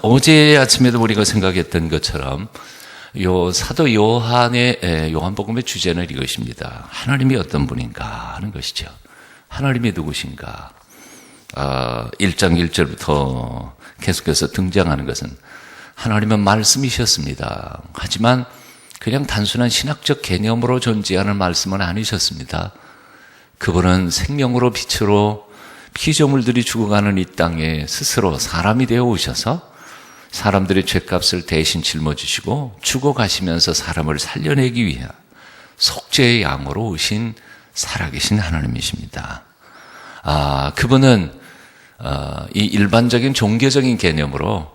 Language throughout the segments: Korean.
어제 아침에도 우리가 생각했던 것처럼 요 사도 요한의 요한복음의 주제는 이것입니다. 하나님이 어떤 분인가 하는 것이죠. 하나님이 누구신가. 1장 1절부터 계속해서 등장하는 것은 하나님은 말씀이셨습니다. 하지만 그냥 단순한 신학적 개념으로 존재하는 말씀은 아니셨습니다. 그분은 생명으로 빛으로 피조물들이 죽어가는 이 땅에 스스로 사람이 되어 오셔서 사람들의 죄값을 대신 짊어지시고 죽어가시면서 사람을 살려내기 위한 속죄의 양으로 오신 살아계신 하나님이십니다. 그분은 이 일반적인 종교적인 개념으로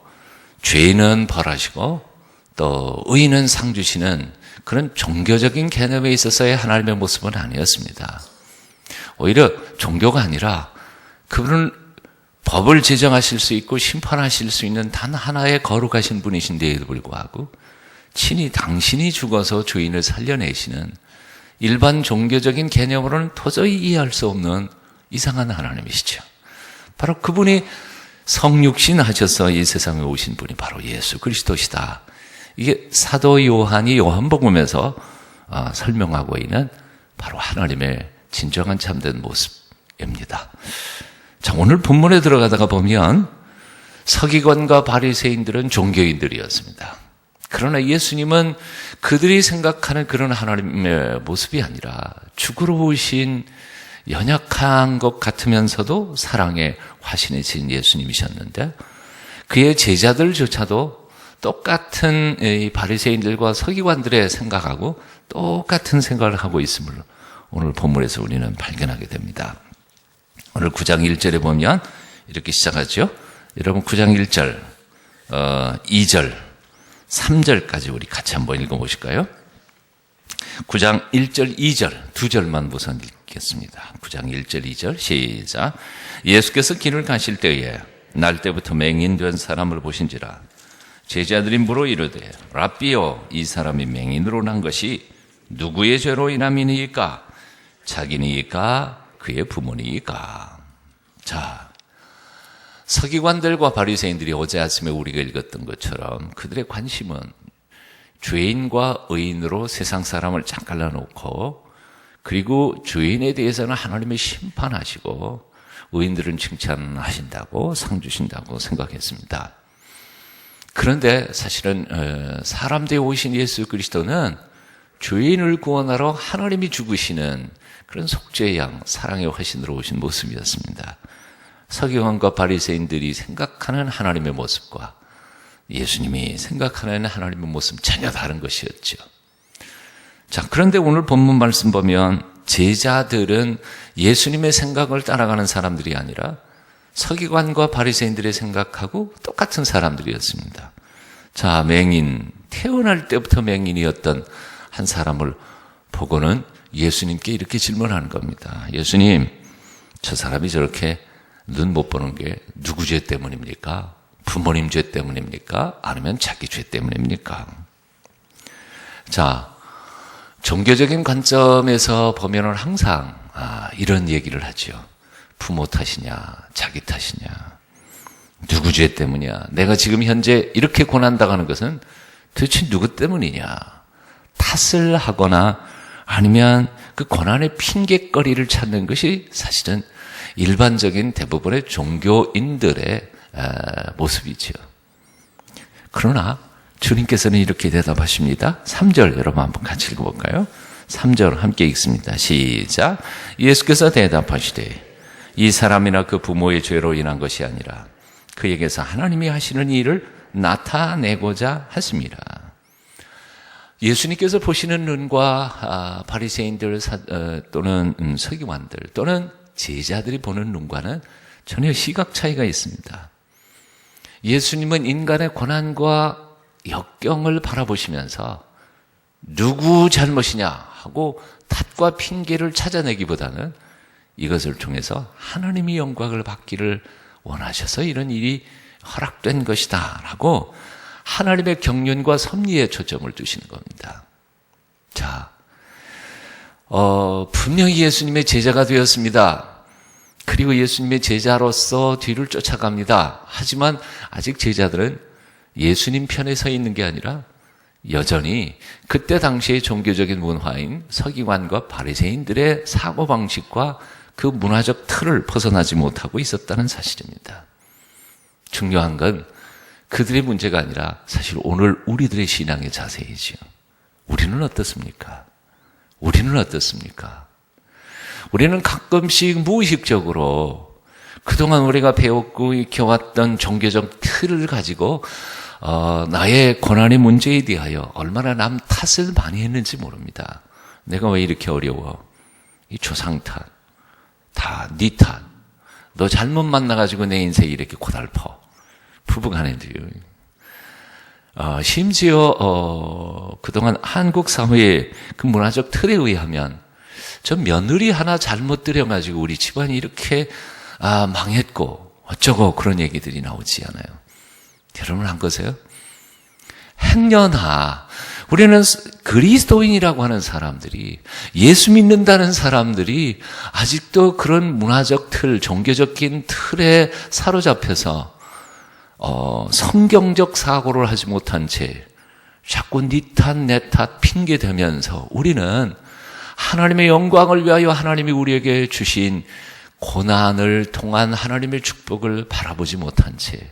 죄인은 벌하시고 또 의인은 상 주시는 그런 종교적인 개념에 있어서의 하나님의 모습은 아니었습니다. 오히려 종교가 아니라 그분은 법을 제정하실 수 있고 심판하실 수 있는 단 하나의 거룩하신 분이신데에도 불구하고 친히 당신이 죽어서 죄인을 살려내시는 일반 종교적인 개념으로는 도저히 이해할 수 없는 이상한 하나님이시죠. 바로 그분이 성육신 하셔서 이 세상에 오신 분이 바로 예수 그리스도시다. 이게 사도 요한이 요한복음에서 설명하고 있는 바로 하나님의 진정한 참된 모습입니다. 자, 오늘 본문에 들어가다가 보면 서기관과 바리새인들은 종교인들이었습니다. 그러나 예수님은 그들이 생각하는 그런 하나님의 모습이 아니라 죽으러 오신 연약한 것 같으면서도 사랑의 화신의 진 예수님이셨는데 그의 제자들조차도 똑같은 이 바리새인들과 서기관들의 생각하고 똑같은 생각을 하고 있음을 오늘 본문에서 우리는 발견하게 됩니다. 오늘 9장 1절에 보면 이렇게 시작하죠. 여러분 9장 1절, 2절, 3절까지 우리 같이 한번 읽어보실까요? 9장 1절, 2절, 두 절만 우선 읽겠습니다. 9장 1절, 2절 시작. 예수께서 길을 가실 때에 날 때부터 맹인된 사람을 보신지라 제자들이 물어 이르되 랍비여 이 사람이 맹인으로 난 것이 누구의 죄로 인함이니이까 자기니이까 그의 부모니이까. 자, 서기관들과 바리새인들이 어제 아침에 우리가 읽었던 것처럼 그들의 관심은 죄인과 의인으로 세상 사람을 쫙 갈라놓고 그리고 죄인에 대해서는 하나님이 심판하시고 의인들은 칭찬하신다고 상 주신다고 생각했습니다. 그런데 사실은 사람 되어 오신 예수 그리스도는 죄인을 구원하러 하나님이 죽으시는 그런 속죄의 양, 사랑의 화신으로 오신 모습이었습니다. 서기관과 바리새인들이 생각하는 하나님의 모습과 예수님이 생각하는 하나님의 모습 전혀 다른 것이었죠. 자, 그런데 오늘 본문 말씀 보면 제자들은 예수님의 생각을 따라가는 사람들이 아니라 서기관과 바리새인들의 생각하고 똑같은 사람들이었습니다. 자, 맹인, 태어날 때부터 맹인이었던 한 사람을 보고는 예수님께 이렇게 질문하는 겁니다. 예수님, 저 사람이 저렇게 눈 못 보는 게 누구 죄 때문입니까? 부모님 죄 때문입니까? 아니면 자기 죄 때문입니까? 자, 종교적인 관점에서 보면은 항상 이런 얘기를 하죠. 부모 탓이냐, 자기 탓이냐, 누구 죄 때문이냐, 내가 지금 현재 이렇게 고난당하는 것은 도대체 누구 때문이냐, 탓을 하거나 아니면 그 고난의 핑곗거리를 찾는 것이 사실은 일반적인 대부분의 종교인들의 모습이죠. 그러나 주님께서는 이렇게 대답하십니다. 3절 여러분 한번 같이 읽어볼까요? 3절 함께 읽습니다. 시작. 예수께서 대답하시되 이 사람이나 그 부모의 죄로 인한 것이 아니라 그에게서 하나님이 하시는 일을 나타내고자 하십니다. 예수님께서 보시는 눈과 바리새인들 또는 서기관들 또는 제자들이 보는 눈과는 전혀 시각 차이가 있습니다. 예수님은 인간의 고난과 역경을 바라보시면서 누구 잘못이냐 하고 탓과 핑계를 찾아내기보다는 이것을 통해서 하나님이 영광을 받기를 원하셔서 이런 일이 허락된 것이다 라고 하나님의 경륜과 섭리에 초점을 두시는 겁니다. 자, 분명히 예수님의 제자가 되었습니다. 그리고 예수님의 제자로서 뒤를 쫓아갑니다. 하지만 아직 제자들은 예수님 편에 서 있는 게 아니라 여전히 그때 당시의 종교적인 문화인 서기관과 바리새인들의 사고방식과 그 문화적 틀을 벗어나지 못하고 있었다는 사실입니다. 중요한 건 그들의 문제가 아니라 사실 오늘 우리들의 신앙의 자세이지요. 우리는 어떻습니까? 우리는 어떻습니까? 우리는 가끔씩 무의식적으로 그동안 우리가 배웠고 익혀왔던 종교적 틀을 가지고 나의 고난의 문제에 대하여 얼마나 남 탓을 많이 했는지 모릅니다. 내가 왜 이렇게 어려워? 이 조상 탓, 다 네 탓. 너 잘못 만나가지고 내 인생이 이렇게 고달퍼. 부부간에도요. 심지어 그동안 한국 사회의 그 문화적 틀에 의하면 저 며느리 하나 잘못 들여가지고 우리 집안이 이렇게 망했고 어쩌고 그런 얘기들이 나오지 않아요. 여러분 안 거세요? 행여나 우리는 그리스도인이라고 하는 사람들이, 예수 믿는다는 사람들이 아직도 그런 문화적 틀, 종교적인 틀에 사로잡혀서 성경적 사고를 하지 못한 채 자꾸 네 탓, 내 탓 핑계대면서 우리는 하나님의 영광을 위하여 하나님이 우리에게 주신 고난을 통한 하나님의 축복을 바라보지 못한 채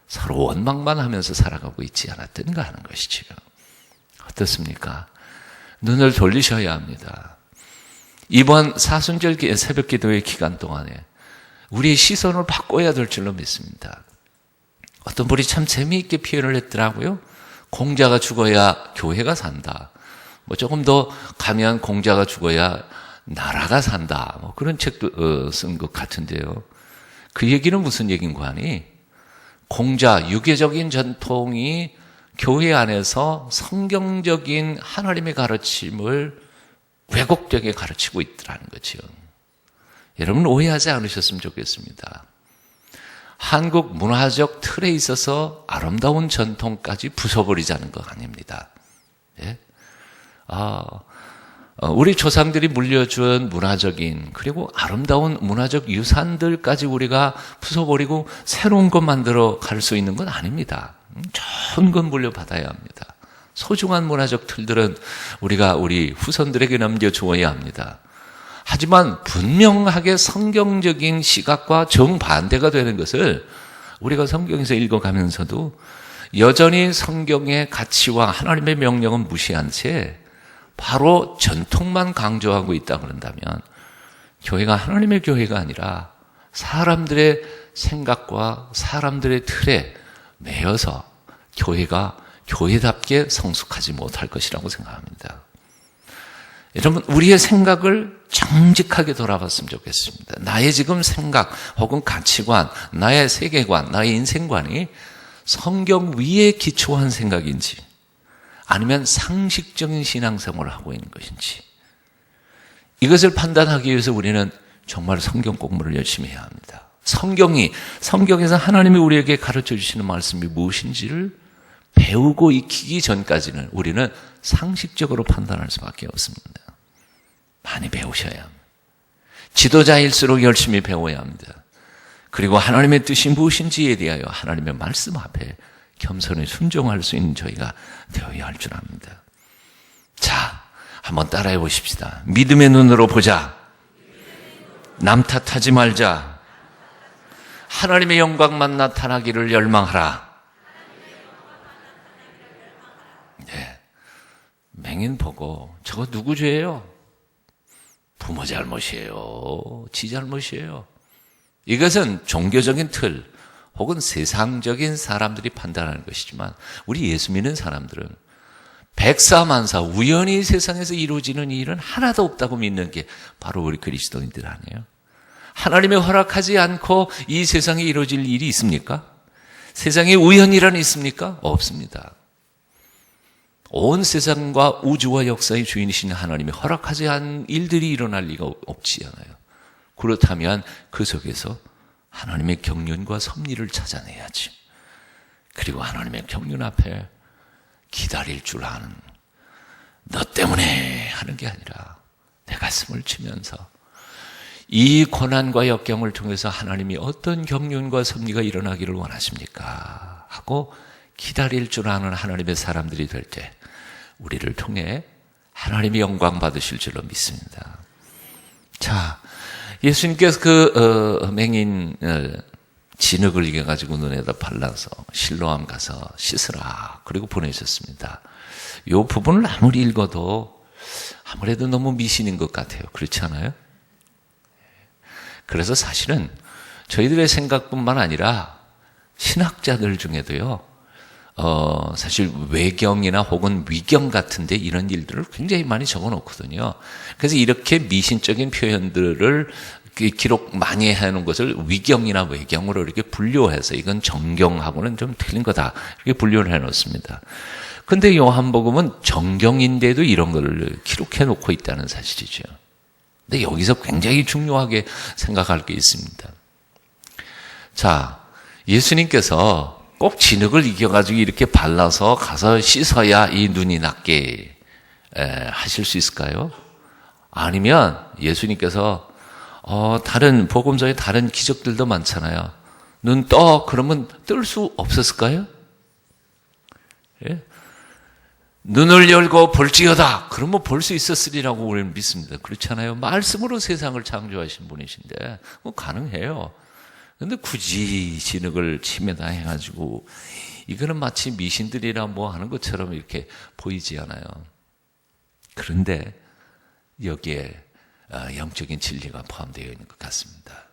서로 원망만 하면서 살아가고 있지 않았던가 하는 것이지요. 어떻습니까? 눈을 돌리셔야 합니다. 이번 사순절 새벽 기도의 기간 동안에 우리의 시선을 바꿔야 될 줄로 믿습니다. 어떤 분이 참 재미있게 표현을 했더라고요. 공자가 죽어야 교회가 산다. 조금 더 가면 공자가 죽어야 나라가 산다. 그런 책도 쓴 것 같은데요. 그 얘기는 무슨 얘기인가 하니 공자, 유교적인 전통이 교회 안에서 성경적인 하나님의 가르침을 왜곡되게 가르치고 있더라는 거죠. 여러분 오해하지 않으셨으면 좋겠습니다. 한국 문화적 틀에 있어서 아름다운 전통까지 부숴버리자는 거 아닙니다. 예? 우리 조상들이 물려준 문화적인 그리고 아름다운 문화적 유산들까지 우리가 부숴버리고 새로운 것 만들어 갈 수 있는 건 아닙니다. 좋은 건 물려받아야 합니다. 소중한 문화적 틀들은 우리가 우리 후손들에게 남겨주어야 합니다. 하지만 분명하게 성경적인 시각과 정반대가 되는 것을 우리가 성경에서 읽어가면서도 여전히 성경의 가치와 하나님의 명령은 무시한 채 바로 전통만 강조하고 있다 그런다면 교회가 하나님의 교회가 아니라 사람들의 생각과 사람들의 틀에 매여서 교회가 교회답게 성숙하지 못할 것이라고 생각합니다. 여러분 우리의 생각을 정직하게 돌아봤으면 좋겠습니다. 나의 지금 생각 혹은 가치관, 나의 세계관, 나의 인생관이 성경 위에 기초한 생각인지 아니면 상식적인 신앙생활을 하고 있는 것인지 이것을 판단하기 위해서 우리는 정말 성경 공부를 열심히 해야 합니다. 성경에서 하나님이 우리에게 가르쳐 주시는 말씀이 무엇인지를 배우고 익히기 전까지는 우리는 상식적으로 판단할 수밖에 없습니다. 많이 배우셔야 합니다. 지도자일수록 열심히 배워야 합니다. 그리고 하나님의 뜻이 무엇인지에 대하여 하나님의 말씀 앞에 겸손히 순종할 수 있는 저희가 되어야 할 줄 압니다. 자, 한번 따라해 보십시다. 믿음의 눈으로 보자. 남 탓하지 말자. 하나님의 영광만 나타나기를 열망하라. 네. 맹인 보고 저거 누구 죄예요? 부모 잘못이에요. 지 잘못이에요. 이것은 종교적인 틀 혹은 세상적인 사람들이 판단하는 것이지만 우리 예수 믿는 사람들은 백사만사 우연히 세상에서 이루어지는 일은 하나도 없다고 믿는 게 바로 우리 그리스도인들 아니에요? 하나님의 허락하지 않고 이 세상에 이루어질 일이 있습니까? 세상에 우연이란 있습니까? 없습니다. 온 세상과 우주와 역사의 주인이신 하나님이 허락하지 않은 일들이 일어날 리가 없지 않아요. 그렇다면 그 속에서 하나님의 경륜과 섭리를 찾아내야지. 그리고 하나님의 경륜 앞에 기다릴 줄 아는 너 때문에 하는 게 아니라 내 가슴을 치면서 이 고난과 역경을 통해서 하나님이 어떤 경륜과 섭리가 일어나기를 원하십니까? 하고 기다릴 줄 아는 하나님의 사람들이 될 때 우리를 통해 하나님이 영광 받으실 줄로 믿습니다. 자, 예수님께서 그 맹인 진흙을 이겨가지고 눈에다 발라서 실로암 가서 씻으라 그리고 보내셨습니다. 이 부분을 아무리 읽어도 아무래도 너무 미신인 것 같아요. 그렇지 않아요? 그래서 사실은 저희들의 생각뿐만 아니라 신학자들 중에도요, 사실 외경이나 혹은 위경 같은데 이런 일들을 굉장히 많이 적어 놓거든요. 그래서 이렇게 미신적인 표현들을 기록 많이 해놓은 것을 위경이나 외경으로 이렇게 분류해서 이건 정경하고는 좀 틀린 거다. 이렇게 분류를 해 놓습니다. 근데 요한복음은 정경인데도 이런 걸 기록해 놓고 있다는 사실이죠. 근데 여기서 굉장히 중요하게 생각할 게 있습니다. 자, 예수님께서 꼭 진흙을 이겨가지고 이렇게 발라서 가서 씻어야 이 눈이 낫게 하실 수 있을까요? 아니면 예수님께서 다른 복음서에 다른 기적들도 많잖아요. 눈 떠 그러면 뜰 수 없었을까요? 예? 눈을 열고 볼지어다 그러면 볼 수 있었으리라고 우리는 믿습니다. 그렇지 않아요? 말씀으로 세상을 창조하신 분이신데 가능해요. 근데 굳이 진흙을 침에다 해가지고 이거는 마치 미신들이라 뭐 하는 것처럼 이렇게 보이지 않아요. 그런데 여기에 영적인 진리가 포함되어 있는 것 같습니다.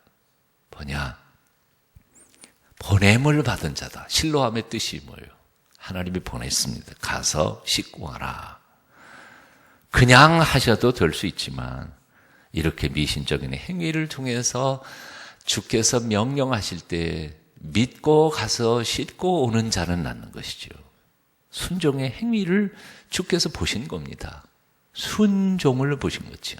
뭐냐? 보냄을 받은 자다. 실로암의 뜻이 뭐예요? 하나님이 보냈습니다. 가서 씻고 와라. 그냥 하셔도 될 수 있지만 이렇게 미신적인 행위를 통해서 주께서 명령하실 때 믿고 가서 씻고 오는 자는 낫는 것이죠. 순종의 행위를 주께서 보신 겁니다. 순종을 보신 거죠.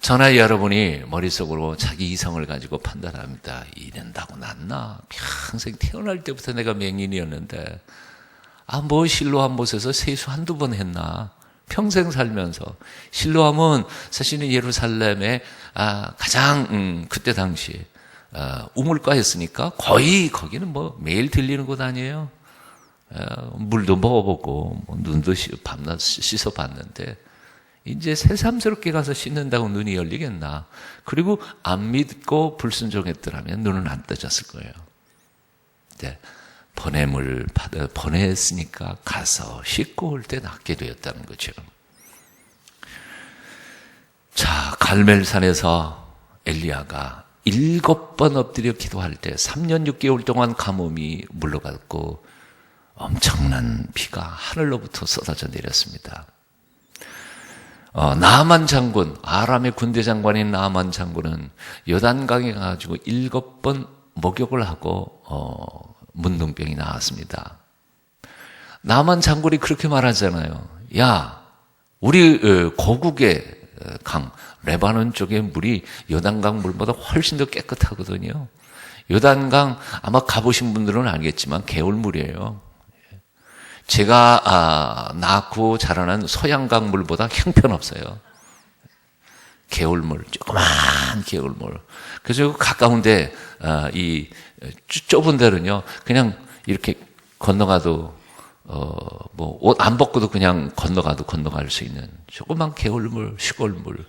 저나 여러분이 머릿속으로 자기 이성을 가지고 판단합니다. 이런다고 낫나? 평생 태어날 때부터 내가 맹인이었는데 뭐 실로암 못에서 세수 한두 번 했나? 평생 살면서. 실로암은 사실은 예루살렘의 가장 그때 당시에 우물가였으니까 거의 거기는 뭐 매일 들리는 곳 아니에요. 물도 먹어보고 눈도 밤낮 씻어봤는데 이제 새삼스럽게 가서 씻는다고 눈이 열리겠나. 그리고 안 믿고 불순종했더라면 눈은 안 떠졌을 거예요. 네, 보냄을 받아 보냈으니까 가서 씻고 올 때 낫게 되었다는 거죠. 자, 갈멜산에서 엘리야가 7번 엎드려 기도할 때 3년 6개월 동안 가뭄이 물러갔고 엄청난 비가 하늘로부터 쏟아져 내렸습니다. 나아만 장군, 아람의 군대 장관인 나아만 장군은 요단강에 가가지고 7번 목욕을 하고 문둥병이 나왔습니다. 나아만 장군이 그렇게 말하잖아요. 야, 우리 고국의 강, 레바논 쪽의 물이 요단강 물보다 훨씬 더 깨끗하거든요. 요단강 아마 가보신 분들은 알겠지만 개울물이에요. 제가 낳고 자라난 소양강 물보다 형편없어요. 개울물, 조그만 개울물. 그래서 가까운데 이 좁은 데는요, 그냥 이렇게 건너가도 뭐 옷 안 벗고도 그냥 건너가도 건너갈 수 있는 조그만 개울물, 시골물.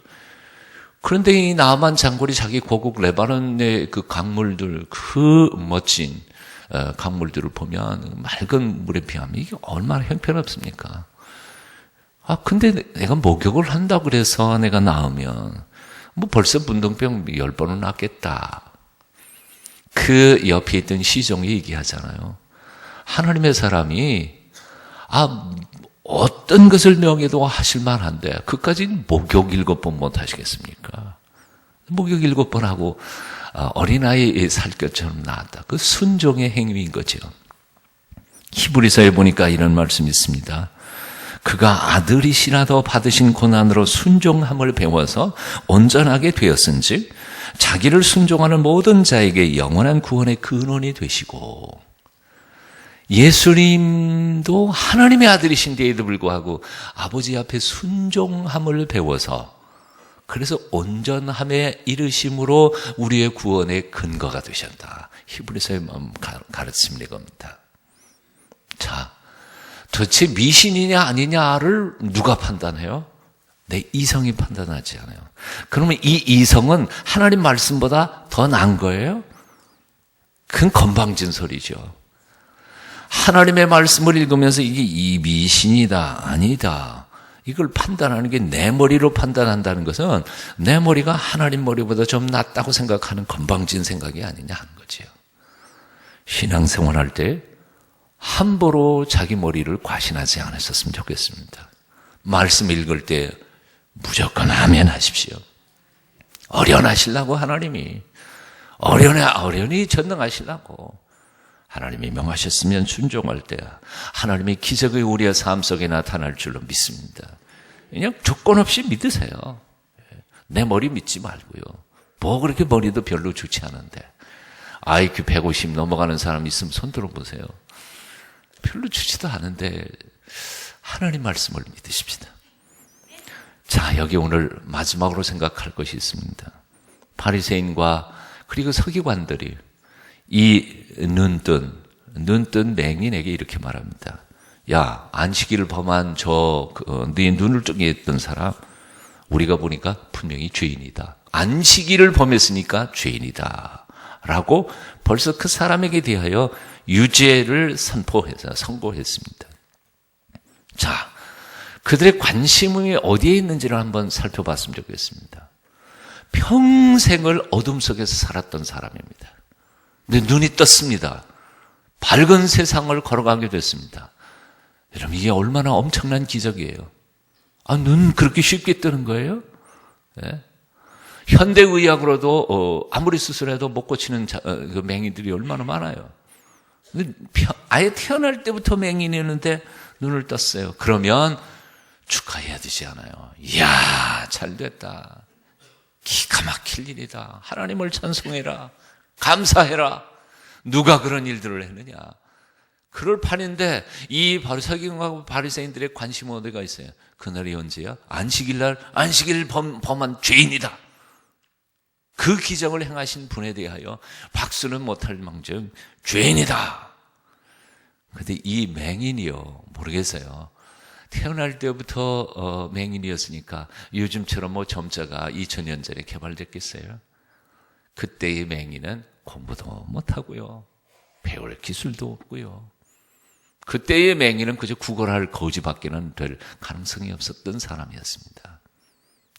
그런데 이 나아만 장군이 자기 고국 레바논의 그 강물들, 그 멋진 강물들을 보면 맑은 물에 비하면 이게 얼마나 형편없습니까? 근데 내가 목욕을 한다 그래서 내가 나으면 뭐 벌써 문둥병 10번은 낫겠다. 그 옆에 있던 시종이 얘기하잖아요. 하나님의 사람이 어떤 것을 명해도 하실 만한데 그까지 목욕 7번 못 하시겠습니까? 목욕 7번 하고 어린아이 살 것처럼 나았다. 그 순종의 행위인 거죠. 히브리서에 보니까 이런 말씀이 있습니다. 그가 아들이시라도 받으신 고난으로 순종함을 배워서 온전하게 되었은즉 자기를 순종하는 모든 자에게 영원한 구원의 근원이 되시고, 예수님도 하나님의 아들이신데에도 불구하고 아버지 앞에 순종함을 배워서 그래서 온전함에 이르심으로 우리의 구원의 근거가 되셨다. 히브리서의 가르침이 겁니다. 자, 도대체 미신이냐 아니냐를 누가 판단해요? 내 이성이 판단하지 않아요. 그러면 이 이성은 하나님 말씀보다 더 나은 거예요? 그건 건방진 소리죠. 하나님의 말씀을 읽으면서 이게 이 미신이다, 아니다. 이걸 판단하는 게 내 머리로 판단한다는 것은 내 머리가 하나님 머리보다 좀 낫다고 생각하는 건방진 생각이 아니냐 하는 거지요. 신앙생활할 때 함부로 자기 머리를 과신하지 않으셨으면 좋겠습니다. 말씀 읽을 때 무조건 아멘 하십시오. 어련하시려고 하나님이 어련히 전능하시려고 하나님이 명하셨으면 순종할 때 하나님의 기적이 우리의 삶 속에 나타날 줄로 믿습니다. 그냥 조건 없이 믿으세요. 내 머리 믿지 말고요. 뭐 그렇게 머리도 별로 좋지 않은데 IQ 150 넘어가는 사람 있으면 손 들어보세요. 별로 좋지도 않은데 하나님 말씀을 믿으십시다. 자, 여기 오늘 마지막으로 생각할 것이 있습니다. 바리새인과 그리고 서기관들이 이 눈뜬 맹인에게 이렇게 말합니다. 야, 안식일을 범한 네 눈을 뜨게 했던 사람, 우리가 보니까 분명히 죄인이다. 안식일을 범했으니까 죄인이다. 라고 벌써 그 사람에게 대하여 유죄를 선고했습니다. 자, 그들의 관심이 어디에 있는지를 한번 살펴봤으면 좋겠습니다. 평생을 어둠 속에서 살았던 사람입니다. 근데 눈이 떴습니다. 밝은 세상을 걸어가게 됐습니다. 여러분, 이게 얼마나 엄청난 기적이에요. 눈 그렇게 쉽게 뜨는 거예요? 네? 현대의학으로도 아무리 수술해도 못 고치는 그 맹인들이 얼마나 많아요. 아예 태어날 때부터 맹인이었는데 눈을 떴어요. 그러면 축하해야 되지 않아요. 이야, 잘 됐다. 기가 막힐 일이다. 하나님을 찬송해라. 감사해라. 누가 그런 일들을 했느냐. 그럴 판인데 이 서기관과 바리새인들의 관심은 어디가 있어요? 그날이 언제야? 안식일날 안식일 범한 죄인이다. 그 기적을 행하신 분에 대하여 박수는 못할 망정 죄인이다. 그런데 이 맹인이요, 모르겠어요. 태어날 때부터 맹인이었으니까 요즘처럼 뭐 점자가 2000년 전에 개발됐겠어요? 그때의 맹인은 공부도 못하고요. 배울 기술도 없고요. 그때의 맹인은 그저 구걸할 거지밖에는 될 가능성이 없었던 사람이었습니다.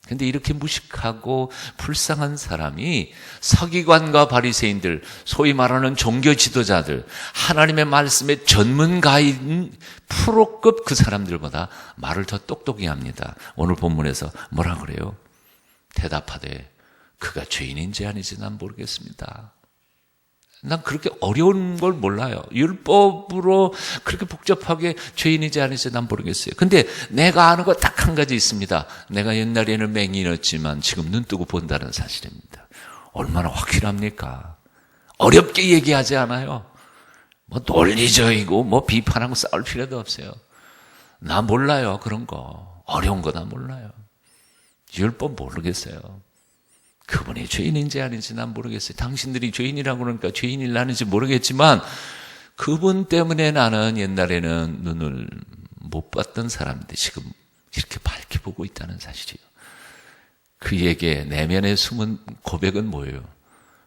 그런데 이렇게 무식하고 불쌍한 사람이 서기관과 바리새인들, 소위 말하는 종교 지도자들, 하나님의 말씀의 전문가인 프로급 그 사람들보다 말을 더 똑똑히 합니다. 오늘 본문에서 뭐라 그래요? 대답하되 그가 죄인인지 아닌지 난 모르겠습니다. 난 그렇게 어려운 걸 몰라요. 율법으로 그렇게 복잡하게 죄인인지 아닌지 난 모르겠어요. 근데 내가 아는 거 딱 한 가지 있습니다. 내가 옛날에는 맹인이었지만 지금 눈 뜨고 본다는 사실입니다. 얼마나 확실합니까? 어렵게 얘기하지 않아요. 뭐 논리적이고 뭐 비판하고 싸울 필요도 없어요. 나 몰라요. 그런 거. 어려운 거 나 몰라요. 율법 모르겠어요. 그분이 죄인인지 아닌지 난 모르겠어요. 당신들이 죄인이라고 그러니까 죄인일라는지 모르겠지만 그분 때문에 나는 옛날에는 눈을 못 봤던 사람인데 지금 이렇게 밝게 보고 있다는 사실이에요. 그에게 내면에 숨은 고백은 뭐예요?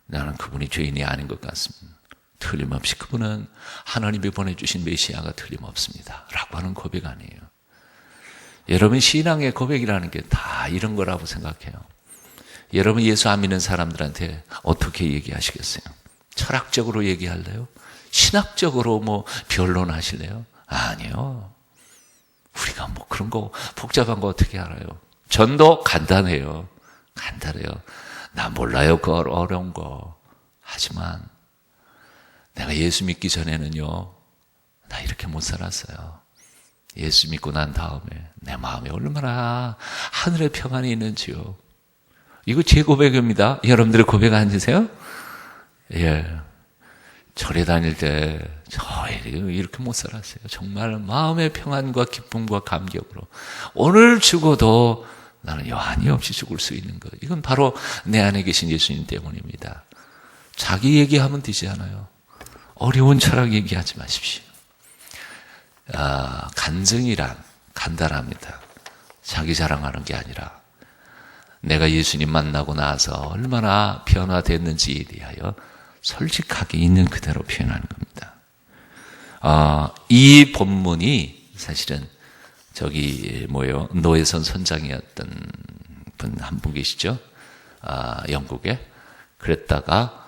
나는 그분이 죄인이 아닌 것 같습니다. 틀림없이 그분은 하나님이 보내주신 메시아가 틀림없습니다. 라고 하는 고백 아니에요. 여러분, 신앙의 고백이라는 게 다 이런 거라고 생각해요. 여러분, 예수 안 믿는 사람들한테 어떻게 얘기하시겠어요? 철학적으로 얘기할래요? 신학적으로 뭐 변론하실래요? 아니요. 우리가 뭐 그런 거 복잡한 거 어떻게 알아요? 전도 간단해요. 간단해요. 나 몰라요. 그 어려운 거. 하지만 내가 예수 믿기 전에는요, 나 이렇게 못 살았어요. 예수 믿고 난 다음에 내 마음에 얼마나 하늘의 평안이 있는지요. 이거 제 고백입니다. 여러분들의 고백 아니세요? 예. 절에 다닐 때 이렇게 못 살았어요. 정말 마음의 평안과 기쁨과 감격으로 오늘 죽어도 나는 여한이 없이 죽을 수 있는 것. 이건 바로 내 안에 계신 예수님 때문입니다. 자기 얘기하면 되지 않아요. 어려운 철학 얘기하지 마십시오. 간증이란 간단합니다. 자기 자랑하는 게 아니라 내가 예수님 만나고 나서 얼마나 변화됐는지에 대하여 솔직하게 있는 그대로 표현하는 겁니다. 이 본문이 사실은 노회선 선장이었던 분 한 분 계시죠? 영국에. 그랬다가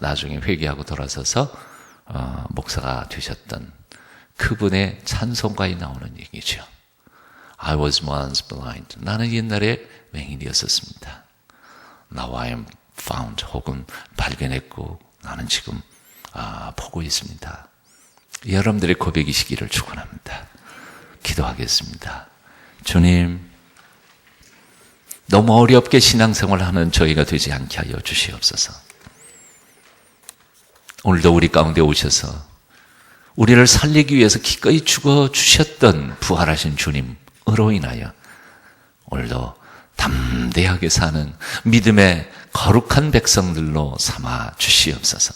나중에 회개하고 돌아서서 목사가 되셨던 그분의 찬송가에 나오는 얘기죠. I was once blind. 나는 옛날에 맹인이었었습니다. Now I am found. 혹은 발견했고 나는 지금 보고 있습니다. 여러분들의 고백이시기를 축원합니다. 기도하겠습니다. 주님, 너무 어렵게 신앙생활하는 저희가 되지 않게 하여 주시옵소서. 오늘도 우리 가운데 오셔서 우리를 살리기 위해서 기꺼이 죽어주셨던 부활하신 주님으로 인하여 오늘도 담대하게 사는 믿음의 거룩한 백성들로 삼아 주시옵소서.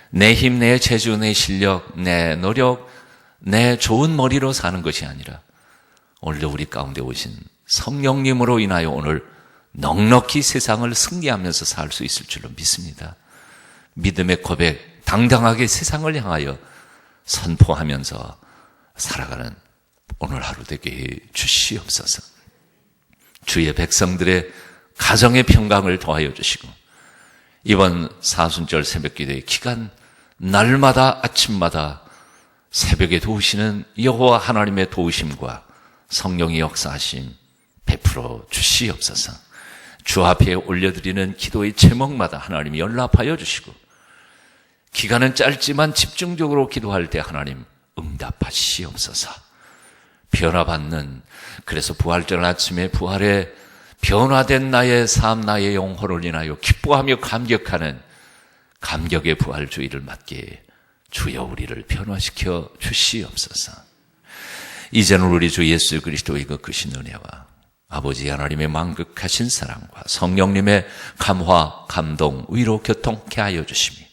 내 힘, 내 재주, 내 실력, 내 노력, 내 좋은 머리로 사는 것이 아니라 오늘도 우리 가운데 오신 성령님으로 인하여 오늘 넉넉히 세상을 승리하면서 살 수 있을 줄로 믿습니다. 믿음의 고백, 당당하게 세상을 향하여 선포하면서 살아가는 오늘 하루 되게 해 주시옵소서. 주의 백성들의 가정의 평강을 더하여 주시고 이번 사순절 새벽기도의 기간 날마다 아침마다 새벽에 도우시는 여호와 하나님의 도우심과 성령의 역사하심 베풀어 주시옵소서. 주 앞에 올려드리는 기도의 제목마다 하나님이 연락하여 주시고 기간은 짧지만 집중적으로 기도할 때 하나님 응답하시옵소서. 변화받는, 그래서 부활절 아침에 부활에 변화된 나의 삶, 나의 영혼을 인하여 기뻐하며 감격하는 감격의 부활주의를 맞게 주여 우리를 변화시켜 주시옵소서. 이제는 우리 주 예수 그리스도의 그 크신 은혜와 아버지 하나님의 만극하신 사랑과 성령님의 감화, 감동, 위로 교통케 하여 주시니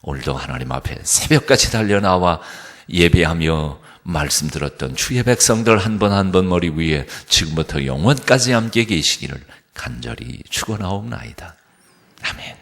오늘도 하나님 앞에 새벽까지 달려나와 예배하며 말씀 들었던 주의 백성들 한 번 한 번 머리 위에 지금부터 영원까지 함께 계시기를 간절히 축원하옵나이다. 아멘.